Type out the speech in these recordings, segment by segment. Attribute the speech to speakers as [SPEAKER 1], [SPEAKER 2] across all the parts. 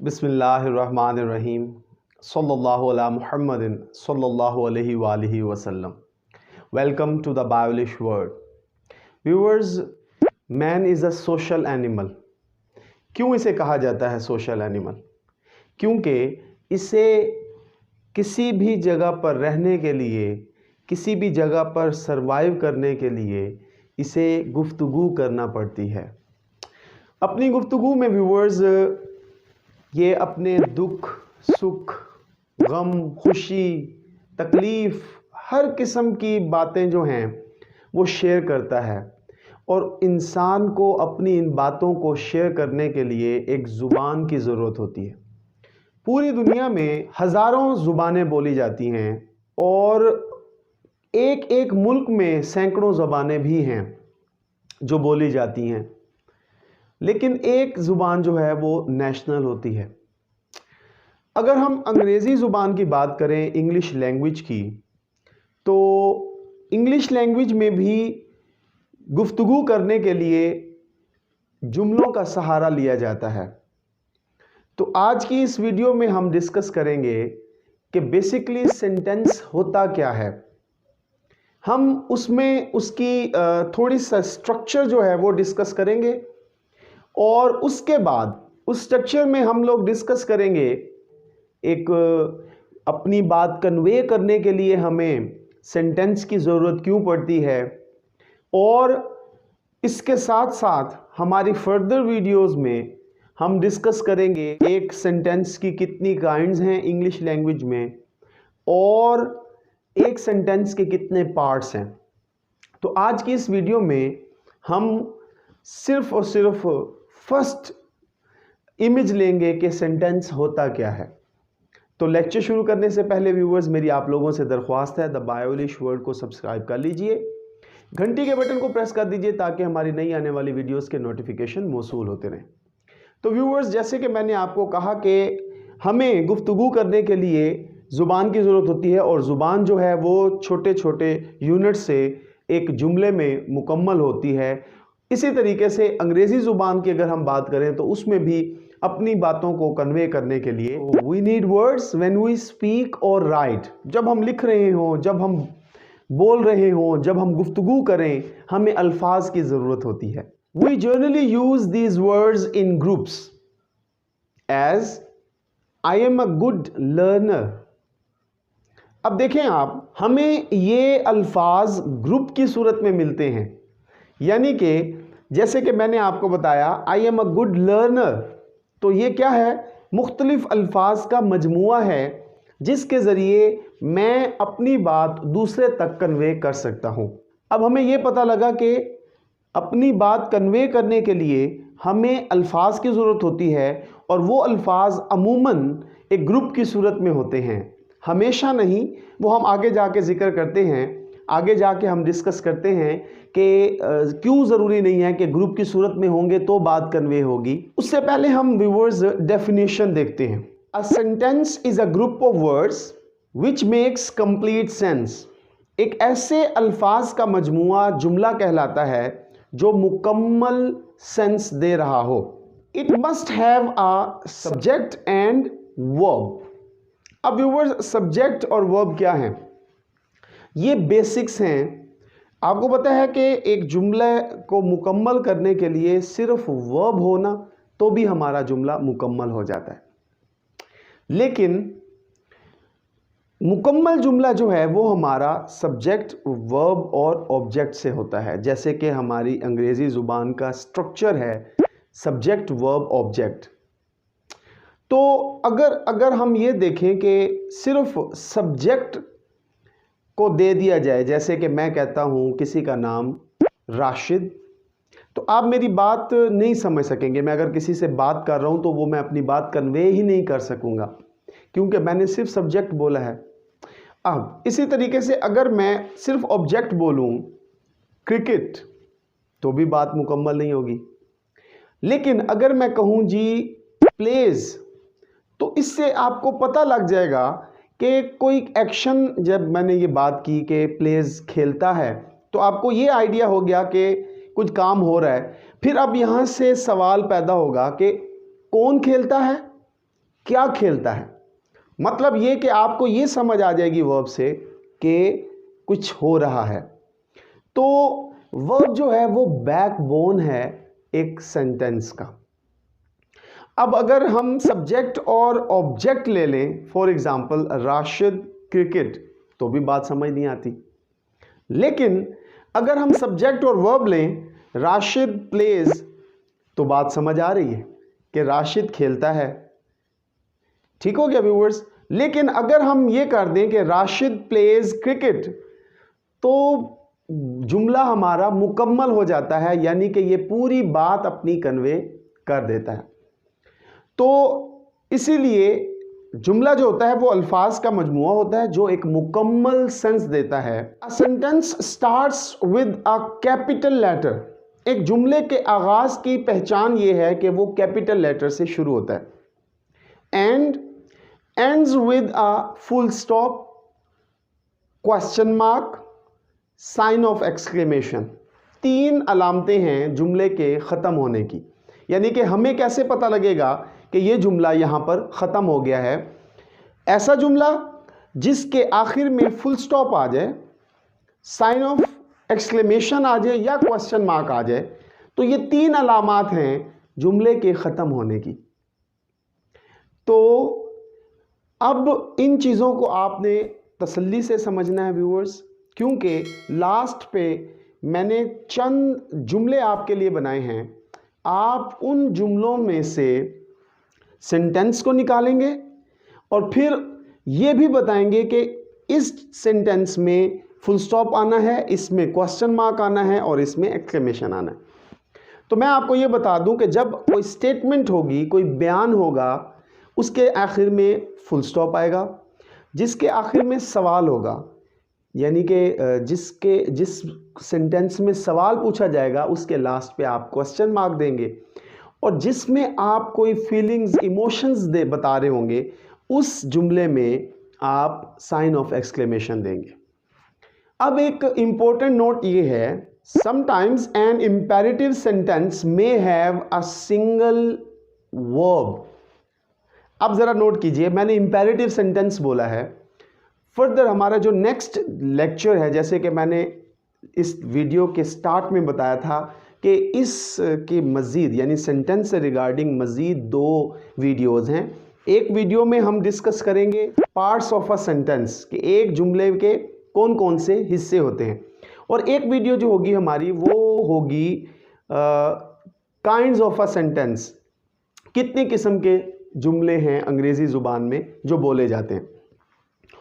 [SPEAKER 1] बिस्मिल्लाहिर्रहमानिर्रहीम सल्लल्लाहु अला मुहम्मदिन सल्लल्लाहु अलैहि वसल्लम। Welcome to the Biolish world. Viewers, man is a social animal. क्यों इसे कहा जाता है सोशल एनिमल? क्योंकि इसे किसी भी जगह पर रहने के लिए, किसी भी जगह पर सरवाइव करने के लिए इसे गुफ्तगू करना पड़ती है। अपनी गुफ्तगू में व्यूअर्स ये अपने दुख, सुख, गम, खुशी, तकलीफ़, हर किस्म की बातें जो हैं वो शेयर करता है। और इंसान को अपनी इन बातों को शेयर करने के लिए एक ज़ुबान की ज़रूरत होती है। पूरी दुनिया में हज़ारों ज़ुबानें बोली जाती हैं और एक एक मुल्क में सैकड़ों ज़ुबानें भी हैं जो बोली जाती हैं, लेकिन एक ज़ुबान जो है वो नेशनल होती है। अगर हम अंग्रेज़ी ज़ुबान की बात करें, इंग्लिश लैंग्वेज की, तो इंग्लिश लैंग्वेज में भी गुफ्तगू करने के लिए जुमलों का सहारा लिया जाता है। तो आज की इस वीडियो में हम डिस्कस करेंगे कि बेसिकली सेंटेंस होता क्या है। हम उसमें उसकी थोड़ी सा स्ट्रक्चर जो है वो डिस्कस करेंगे और उसके बाद उस स्ट्रक्चर में हम लोग डिस्कस करेंगे एक अपनी बात कन्वे करने के लिए हमें सेंटेंस की ज़रूरत क्यों पड़ती है, और इसके साथ साथ हमारी फर्दर वीडियोस में हम डिस्कस करेंगे एक सेंटेंस की कितनी काइंड्स हैं इंग्लिश लैंग्वेज में और एक सेंटेंस के कितने पार्ट्स हैं। तो आज की इस वीडियो में हम सिर्फ और सिर्फ फर्स्ट इमेज लेंगे कि सेंटेंस होता क्या है। तो लेक्चर शुरू करने से पहले व्यूअर्स, मेरी आप लोगों से दरख्वास्त है, द बायोलिश वर्ल्ड को सब्सक्राइब कर लीजिए, घंटी के बटन को प्रेस कर दीजिए ताकि हमारी नई आने वाली वीडियोस के नोटिफिकेशन मौसूल होते रहें। तो व्यूअर्स, जैसे कि मैंने आपको कहा कि हमें गुफ्तगू करने के लिए ज़ुबान की ज़रूरत होती है और ज़ुबान जो है वो छोटे छोटे यूनिट से एक जुमले में मुकम्मल होती है। इसी तरीके से अंग्रेज़ी ज़ुबान की अगर हम बात करें तो उसमें भी अपनी बातों को कन्वे करने के लिए we need words when we speak और राइट। जब हम लिख रहे हों, जब हम बोल रहे हों, जब हम गुफ्तगू करें, हमें अल्फाज की ज़रूरत होती है। We generally use these words in groups as I am a good learner. अब देखें आप, हमें ये अल्फाज ग्रुप की सूरत में मिलते हैं, यानी कि जैसे कि मैंने आपको बताया आई एम अ गुड लर्नर, तो ये क्या है? मुख्तलिफ अल्फाज का मजमुआ है जिसके ज़रिए मैं अपनी बात दूसरे तक कन्वे कर सकता हूँ। अब हमें ये पता लगा कि अपनी बात कन्वे करने के लिए हमें अल्फाज की ज़रूरत होती है और वो अल्फाज अमूमन एक ग्रुप की सूरत में होते हैं, हमेशा नहीं। वो हम आगे जाके ज़िक्र करते हैं, आगे जाके हम डिस्कस करते हैं कि क्यों ज़रूरी नहीं है कि ग्रुप की सूरत में होंगे तो बात कन्वे होगी। उससे पहले हम व्यूअर्स डेफिनेशन देखते हैं। A sentence is a group of words which makes complete sense. एक ऐसे अल्फाज का मजमुआ जुमला कहलाता है जो मुकम्मल सेंस दे रहा हो। It must have a subject and verb. अब व्यूअर्स, सब्जेक्ट और वर्ब क्या है? ये बेसिक्स हैं। आपको पता है कि एक जुमले को मुकम्मल करने के लिए सिर्फ वर्ब होना तो भी हमारा जुमला मुकम्मल हो जाता है, लेकिन मुकम्मल जुमला जो है वो हमारा सब्जेक्ट, वर्ब और ऑब्जेक्ट से होता है। जैसे कि हमारी अंग्रेज़ी ज़ुबान का स्ट्रक्चर है सब्जेक्ट, वर्ब, ऑब्जेक्ट। तो अगर हम ये देखें कि सिर्फ सब्जेक्ट को दे दिया जाए, जैसे कि मैं कहता हूँ किसी का नाम राशिद, तो आप मेरी बात नहीं समझ सकेंगे। मैं अगर किसी से बात कर रहा हूँ तो वो मैं अपनी बात कन्वे ही नहीं कर सकूँगा क्योंकि मैंने सिर्फ सब्जेक्ट बोला है। अब इसी तरीके से अगर मैं सिर्फ ऑब्जेक्ट बोलूँ क्रिकेट तो भी बात मुकम्मल नहीं होगी, लेकिन अगर मैं कहूँ जी प्लेज, तो इससे आपको पता लग जाएगा कि कोई एक्शन, जब मैंने ये बात की कि प्लेज खेलता है तो आपको ये आइडिया हो गया कि कुछ काम हो रहा है। फिर अब यहाँ से सवाल पैदा होगा कि कौन खेलता है, क्या खेलता है। मतलब ये कि आपको ये समझ आ जाएगी वर्ब से कि कुछ हो रहा है। तो वर्ब जो है वो बैकबोन है एक सेंटेंस का। अब अगर हम सब्जेक्ट और ऑब्जेक्ट ले लें, फॉर एग्जांपल राशिद क्रिकेट, तो भी बात समझ नहीं आती। लेकिन अगर हम सब्जेक्ट और वर्ब लें, राशिद प्लेज, तो बात समझ आ रही है कि राशिद खेलता है। ठीक हो गया व्यूअर्स। लेकिन अगर हम ये कर दें कि राशिद प्लेज क्रिकेट, तो जुमला हमारा मुकम्मल हो जाता है, यानी कि ये पूरी बात अपनी कन्वे कर देता है। तो इसीलिए जुमला जो होता है वो अल्फाज का मजमुआ होता है जो एक मुकम्मल सेंस देता है। A sentence starts with a capital letter. एक जुमले के आगाज की पहचान ये है कि वो कैपिटल लेटर से शुरू होता है। And ends with a full stop, question mark, sign of exclamation. 3 अलामतें हैं जुमले के ख़त्म होने की। यानी कि हमें कैसे पता लगेगा कि ये जुमला यहाँ पर ख़त्म हो गया है। ऐसा जुमला जिसके आखिर में फुल स्टॉप आ जाए, साइन ऑफ एक्सक्लेमेशन आ जाए या क्वेश्चन मार्क आ जाए। तो ये 3 अलामात हैं जुमले के ख़त्म होने की। तो अब इन चीज़ों को आपने तसल्ली से समझना है व्यूअर्स, क्योंकि लास्ट पे मैंने चंद जुमले आपके लिए बनाए हैं। आप उन जुमलों में से सेंटेंस को निकालेंगे और फिर ये भी बताएंगे कि इस सेंटेंस में फुल स्टॉप आना है, इसमें क्वेश्चन मार्क आना है और इसमें एक्सक्लेमेशन आना है। तो मैं आपको ये बता दूं कि जब कोई स्टेटमेंट होगी, कोई बयान होगा, उसके आखिर में फुल स्टॉप आएगा। जिसके आखिर में सवाल होगा, यानी कि जिस सेंटेंस में सवाल पूछा जाएगा उसके लास्ट पे आप क्वेश्चन मार्क देंगे। और जिसमें आप कोई फीलिंग्स, इमोशंस बता रहे होंगे, उस जुमले में आप साइन ऑफ एक्सक्लेमेशन देंगे। अब एक इंपॉर्टेंट नोट ये है, sometimes N imperative sentence may have a single verb. अब ज़रा नोट कीजिए, मैंने इंपेरेटिव सेंटेंस बोला है। फर्दर हमारा जो नेक्स्ट लेक्चर है, जैसे कि मैंने इस वीडियो के स्टार्ट में बताया था कि इस के मज़ीद यानी सेंटेंस से रिगार्डिंग मज़ीद 2 वीडियोज़ हैं। एक वीडियो में हम डिस्कस करेंगे पार्ट्स ऑफ अ सेंटेंस, कि एक जुमले के कौन कौन से हिस्से होते हैं। और एक वीडियो जो होगी हमारी वो होगी काइंड्स ऑफ अ सेंटेंस, कितने किस्म के जुमले हैं अंग्रेज़ी ज़ुबान में जो बोले जाते हैं।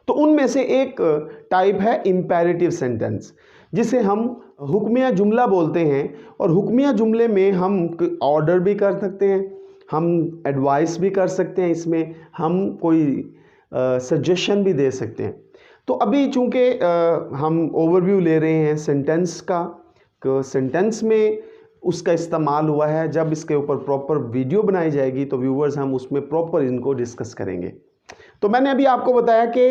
[SPEAKER 1] तो उनमें से एक टाइप है इंपेरेटिव सेंटेंस, जिसे हम हुक्मिया जुमला बोलते हैं। और हुक्मिया जुमले में हम ऑर्डर भी कर सकते हैं, हम एडवाइस भी कर सकते हैं, इसमें हम कोई सजेशन भी दे सकते हैं। तो अभी चूंकि हम ओवरव्यू ले रहे हैं सेंटेंस का, तो सेंटेंस में उसका इस्तेमाल हुआ है। जब इसके ऊपर प्रॉपर वीडियो बनाई जाएगी तो व्यूवर्स हम उसमें प्रॉपर इनको डिस्कस करेंगे। तो मैंने अभी आपको बताया कि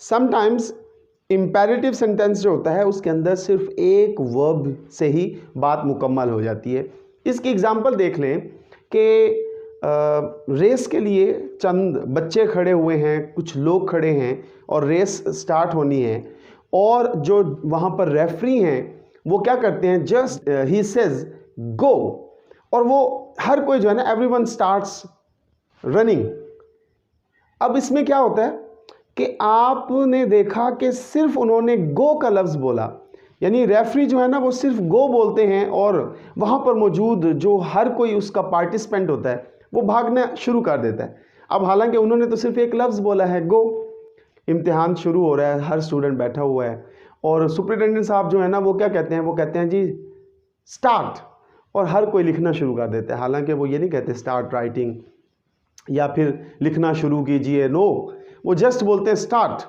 [SPEAKER 1] समटाइम्स इंपेरेटिव सेंटेंस जो होता है उसके अंदर सिर्फ एक वर्ब से ही बात मुकम्मल हो जाती है। इसकी एग्जांपल देख लें कि रेस के लिए चंद बच्चे खड़े हुए हैं, कुछ लोग खड़े हैं और रेस स्टार्ट होनी है। और जो वहाँ पर रेफरी हैं वो क्या करते हैं, जस्ट ही सेज गो, और वो हर कोई जो है ना, एवरीवन स्टार्ट्स रनिंग। अब इसमें क्या होता है कि आपने देखा कि सिर्फ उन्होंने गो का लफ्ज़ बोला, यानी रेफरी जो है ना वो सिर्फ गो बोलते हैं और वहाँ पर मौजूद जो हर कोई उसका पार्टिसिपेंट होता है वो भागना शुरू कर देता है। अब हालांकि उन्होंने तो सिर्फ एक लफ्ज़ बोला है गो। इम्तिहान शुरू हो रहा है, हर स्टूडेंट बैठा हुआ है और सुपरिटेंडेंट साहब जो है ना वो क्या कहते हैं, वो कहते हैं जी स्टार्ट, और हर कोई लिखना शुरू कर देता है। हालांकि वो ये नहीं कहते स्टार्ट राइटिंग या फिर लिखना शुरू कीजिए, नो, वो जस्ट बोलते हैं स्टार्ट,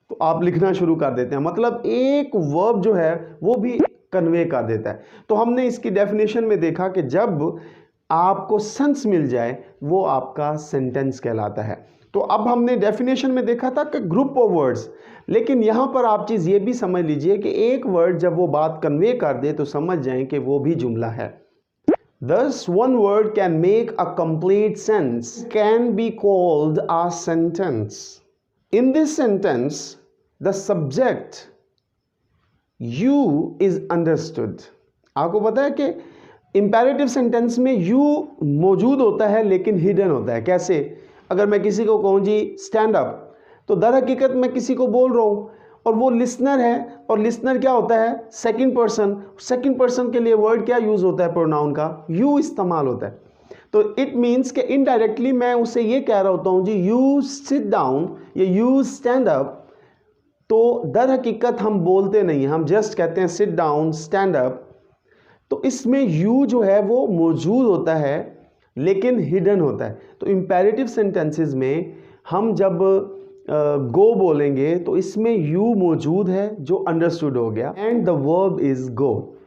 [SPEAKER 1] तो आप लिखना शुरू कर देते हैं। मतलब एक वर्ब जो है वो भी कन्वे कर देता है। तो हमने इसकी डेफिनेशन में देखा कि जब आपको सेंस मिल जाए वो आपका सेंटेंस कहलाता है। तो अब हमने डेफिनेशन में देखा था कि ग्रुप ऑफ वर्ड्स, लेकिन यहाँ पर आप चीज़ ये भी समझ लीजिए कि एक वर्ड जब वो बात कन्वे कर दे तो समझ जाएं कि वो भी जुमला है। Thus, one word can make a complete sentence, can be called a sentence. In this sentence, the subject you is understood. आपको पता है कि इंपेरेटिव सेंटेंस में you मौजूद होता है लेकिन हिडन होता है। कैसे? अगर मैं किसी को कहूँ जी स्टैंड अप, तो दर हकीकत मैं किसी को बोल रहा हूँ और वो लिसनर है, और लिसनर क्या होता है? Second person. सेकंड पर्सन के लिए वर्ड क्या यूज़ होता है? प्रोनाउन का यू इस्तेमाल होता है। तो इट मीन्स कि इनडायरेक्टली मैं उससे ये कह रहा होता हूँ जी यू सिट डाउन या यू स्टैंड अप, तो दर हकीकत हम बोलते नहीं, हम जस्ट कहते हैं सिट डाउन, स्टैंड अप। तो इसमें यू जो है वो मौजूद होता है लेकिन हिडन होता है। तो इंपेरेटिव सेंटेंसेस में हम जब गो बोलेंगे तो इसमें यू मौजूद है जो अंडरस्टूड हो गया, and the verb is go.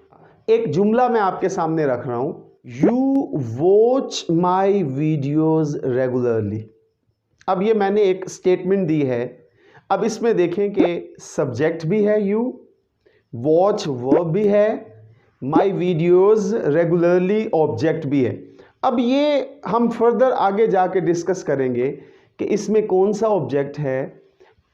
[SPEAKER 1] एक जुमला मैं आपके सामने रख रहा हूं, you watch my videos regularly. अब ये मैंने एक स्टेटमेंट दी है। अब इसमें देखें कि सब्जेक्ट भी है यू, वॉच वर्ब भी है, माई वीडियोज रेगुलरली ऑब्जेक्ट भी है। अब ये हम फर्दर आगे जाके डिस्कस करेंगे कि इसमें कौन सा ऑब्जेक्ट है,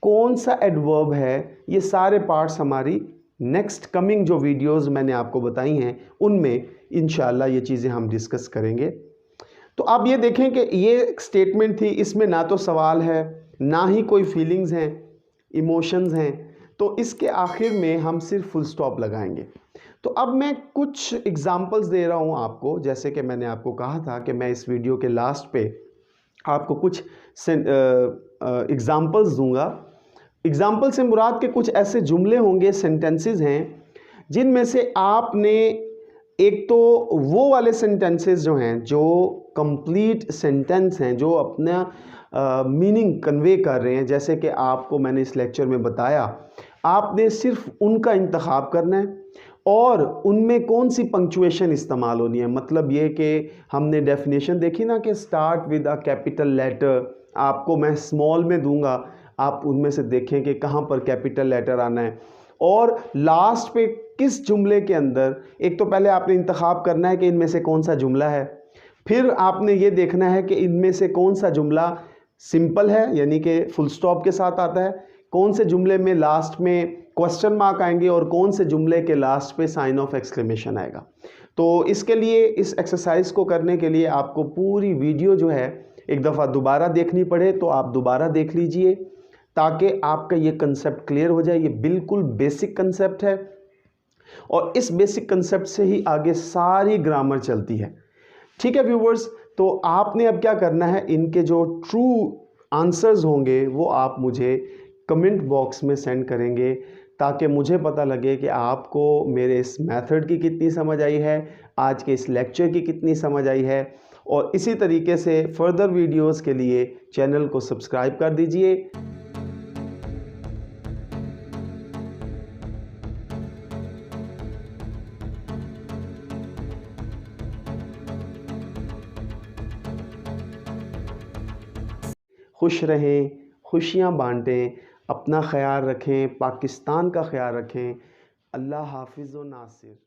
[SPEAKER 1] कौन सा एडवर्ब है। ये सारे पार्ट्स हमारी नेक्स्ट कमिंग जो वीडियोस मैंने आपको बताई हैं उनमें इंशाल्लाह ये चीज़ें हम डिस्कस करेंगे। तो आप ये देखें कि ये एक स्टेटमेंट थी, इसमें ना तो सवाल है ना ही कोई फीलिंग्स हैं, इमोशंस हैं, तो इसके आखिर में हम सिर्फ फुल स्टॉप लगाएंगे। तो अब मैं कुछ एग्जांपल्स दे रहा हूँ आपको, जैसे कि मैंने आपको कहा था कि मैं इस वीडियो के लास्ट पे आपको कुछ एग्जांपल्स दूंगा। एग्जांपल से मुराद के कुछ ऐसे जुमले होंगे, सेंटेंसेस हैं, जिनमें से आपने एक तो वो वाले सेंटेंसेस जो हैं जो कंप्लीट सेंटेंस हैं, जो अपना मीनिंग कन्वे कर रहे हैं, जैसे कि आपको मैंने इस लेक्चर में बताया, आपने सिर्फ उनका इंतखाब करना है और उनमें कौन सी पंक्चुएशन इस्तेमाल होनी है। मतलब ये कि हमने डेफिनेशन देखी ना कि start with a capital letter, आपको मैं स्मॉल में दूंगा, आप उनमें से देखें कि कहाँ पर कैपिटल लेटर आना है, और लास्ट पे किस जुमले के अंदर, एक तो पहले आपने इंतखाब करना है कि इनमें से कौन सा जुमला है, फिर आपने ये देखना है कि इनमें से कौन सा जुमला सिंपल है यानी कि फुल स्टॉप के साथ आता है, कौन से जुमले में लास्ट में क्वेश्चन मार्क आएंगे और कौन से जुमले के लास्ट पे साइन ऑफ एक्सक्लेमेशन आएगा। तो इसके लिए, इस एक्सरसाइज को करने के लिए आपको पूरी वीडियो जो है एक दफ़ा दोबारा देखनी पड़े तो आप दोबारा देख लीजिए ताकि आपका ये कंसेप्ट क्लियर हो जाए। ये बिल्कुल बेसिक कंसेप्ट है और इस बेसिक कंसेप्ट से ही आगे सारी ग्रामर चलती है। ठीक है व्यूवर्स, तो आपने अब क्या करना है, इनके जो ट्रू आंसर्स होंगे वो आप मुझे कमेंट बॉक्स में सेंड करेंगे ताकि मुझे पता लगे कि आपको मेरे इस मेथड की कितनी समझ आई है, आज के इस लेक्चर की कितनी समझ आई है। और इसी तरीके से फर्दर वीडियोस के लिए चैनल को सब्सक्राइब कर दीजिए। खुश रहें, खुशियाँ बांटें, अपना ख्याल रखें, पाकिस्तान का ख्याल रखें। अल्लाह हाफिज़ व नासिर।